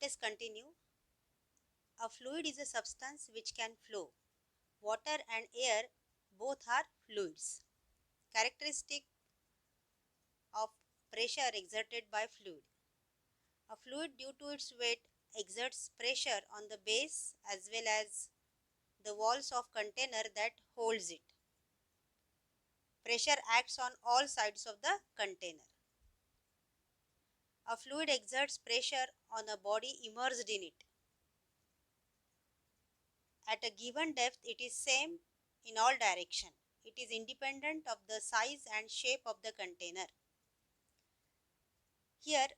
Let us continue. A fluid is a substance which can flow. Water and air both are fluids. Characteristic of pressure exerted by fluid. A fluid due to its weight exerts pressure on the base as well as the walls of container that holds it. Pressure acts on all sides of the container. A fluid exerts pressure on a body immersed in it. At a given depth, it is same in all direction. It is independent of the size and shape of the container. Here,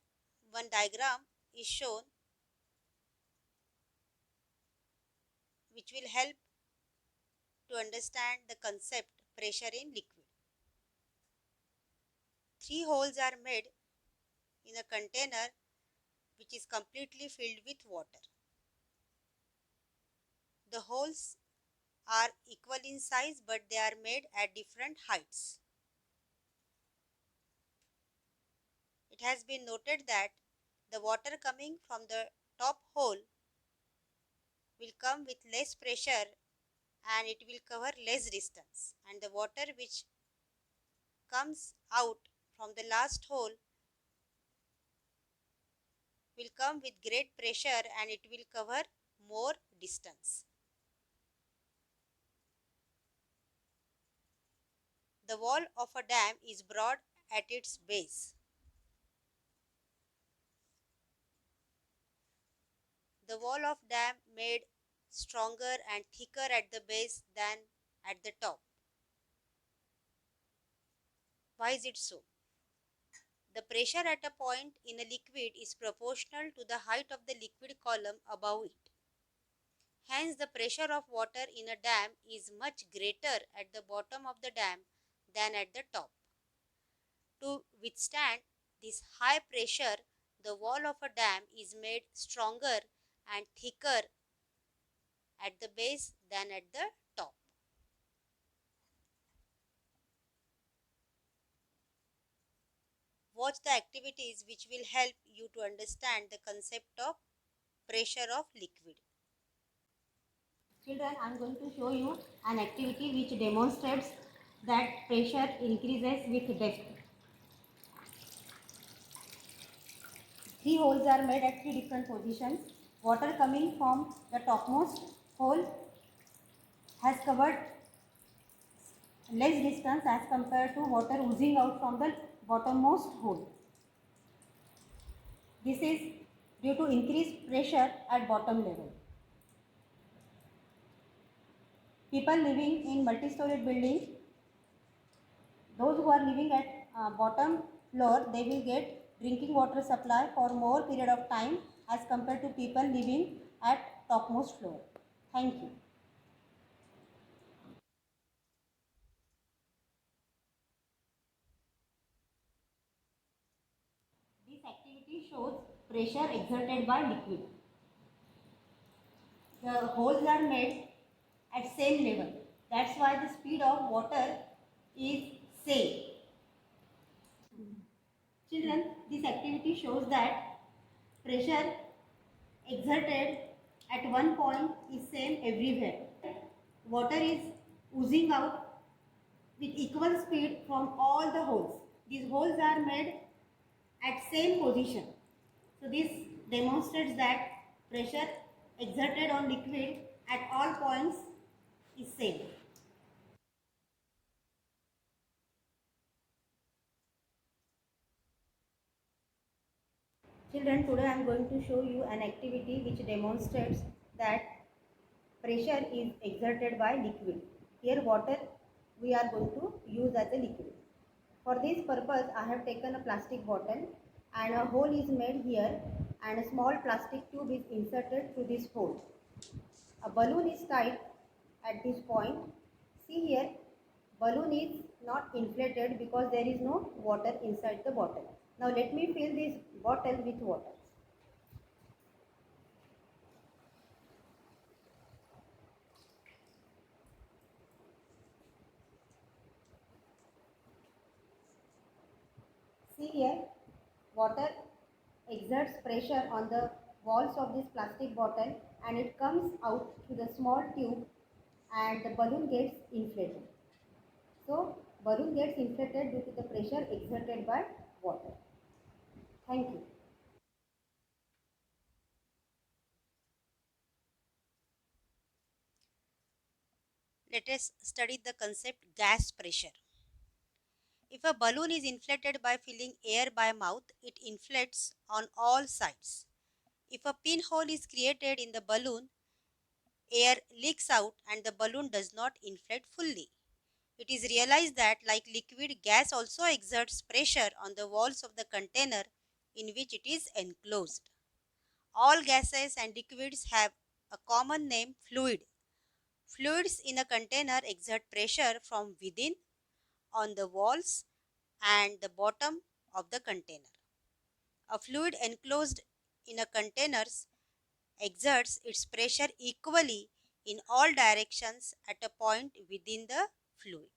one diagram is shown which will help to understand the concept pressure in liquid. Three holes are made in a container which is completely filled with water. The holes are equal in size but they are made at different heights. It has been noted that the water coming from the top hole will come with less pressure and it will cover less distance, and the water which comes out from the last hole will come with great pressure and it will cover more distance. The wall of a dam is broad at its base. The wall of dam made stronger and thicker at the base than at the top. Why is it so? The pressure at a point in a liquid is proportional to the height of the liquid column above it. Hence, the pressure of water in a dam is much greater at the bottom of the dam than at the top. To withstand this high pressure, the wall of a dam is made stronger and thicker at the base than at the top. Watch the activities which will help you to understand the concept of pressure of liquid. Children, I am going to show you an activity which demonstrates that pressure increases with depth. Three holes are made at three different positions. Water coming from the topmost hole has covered less distance as compared to water oozing out from the bottommost hole. This is due to increased pressure at bottom level. People living in multi-storied buildings, those who are living at bottom floor, they will get drinking water supply for more period of time as compared to people living at topmost floor. Thank you. This activity shows pressure exerted by liquid. The holes are made at same level. That's why the speed of water is same. Children, this activity shows that pressure exerted at one point is same everywhere. Water is oozing out with equal speed from all the holes. These holes are made at same position. So this demonstrates that pressure exerted on liquid at all points is same. Children, today I am going to show you an activity which demonstrates that pressure is exerted by liquid. Here water we are going to use as a liquid. For this purpose I have taken a plastic bottle and a hole is made here and a small plastic tube is inserted through this hole. A balloon is tied at this point. See here, balloon is not inflated because there is no water inside the bottle. Now let me fill this bottle with water. See here, water exerts pressure on the walls of this plastic bottle and it comes out to the small tube and the balloon gets inflated. So balloon gets inflated due to the pressure exerted by water. Thank you. Let us study the concept gas pressure. If a balloon is inflated by filling air by mouth, it inflates on all sides. If a pinhole is created in the balloon, air leaks out and the balloon does not inflate fully. It is realized that, like liquid, gas also exerts pressure on the walls of the container in which it is enclosed. All gases and liquids have a common name: fluid. Fluids in a container exert pressure from within, on the walls and the bottom of the container. A fluid enclosed in a container exerts its pressure equally in all directions at a point within the fluid.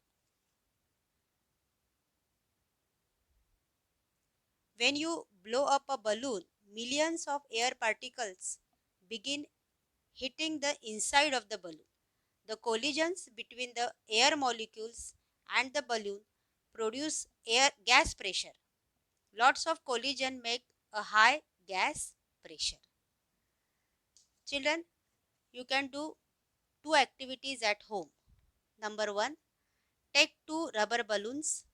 When you blow up a balloon, millions of air particles begin hitting the inside of the balloon. The collisions between the air molecules and the balloon produce gas pressure. Lots of collision make a high gas pressure. Children, you can do two activities at home. Number one, take two rubber balloons,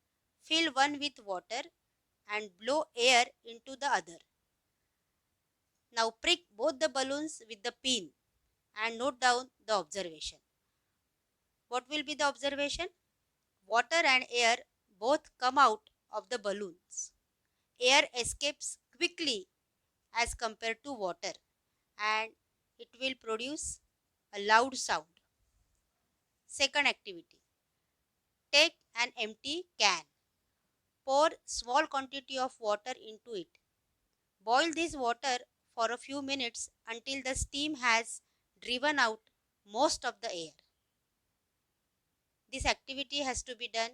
fill one with water and blow air into the other. Now prick both the balloons with the pin and note down the observation. What will be the observation? Water and air both come out of the balloons. Air escapes quickly as compared to water and it will produce a loud sound. Second activity, take an empty can. Pour small quantity of water into it. Boil this water for a few minutes until the steam has driven out most of the air. This activity has to be done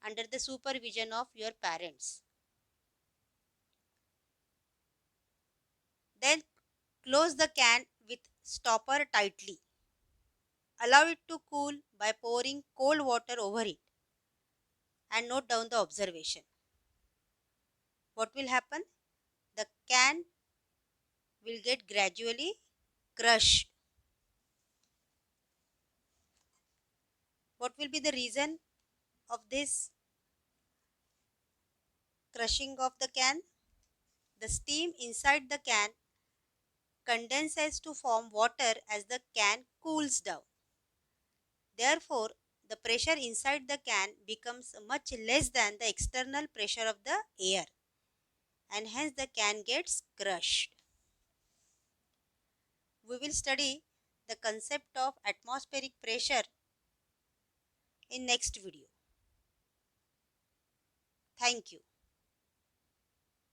under the supervision of your parents. Then close the can with stopper tightly. Allow it to cool by pouring cold water over it and note down the observation. What will happen? The can will get gradually crushed. What will be the reason of this crushing of the can? The steam inside the can condenses to form water as the can cools down. Therefore, the pressure inside the can becomes much less than the external pressure of the air and hence the can gets crushed. We will study the concept of atmospheric pressure in next video. Thank you.